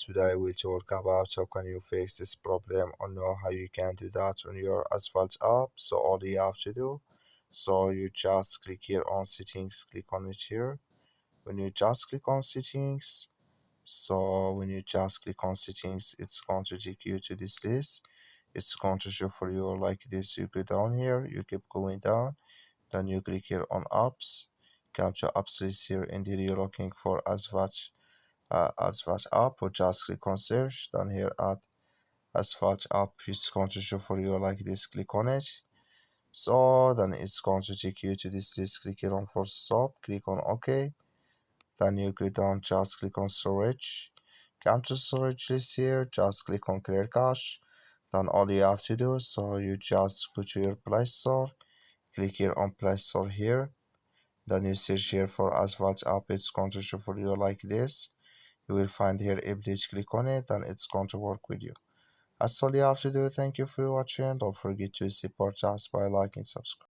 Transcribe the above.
Today we talk about how can you fix this problem or know how you can do that on your Asphalt app. So all you have to do, so you just click here on settings, click on it here. When you just click on settings, so when you just click on settings, it's going to take you to this list. It's going to show for you like this. You go down here, you keep going down, then you click here on apps, come to apps list here, and then you're looking for Asphalt app, or just click on search. Then here at Asphalt app, it's going to show for you like this. Click on it. So then it's going to take you to this list. Click here on for stop. Click on OK. Then you go down. Just click on storage. Come to storage list here. Just click on clear cache. Then all you have to do, so you just go to your Play Store. Click here on Play Store here. Then you search here for Asphalt app. It's going to show for you like this. You will find here update, click on it and it's going to work with you. That's all you have to do. Thank you for watching. Don't forget to support us by liking, subscribe.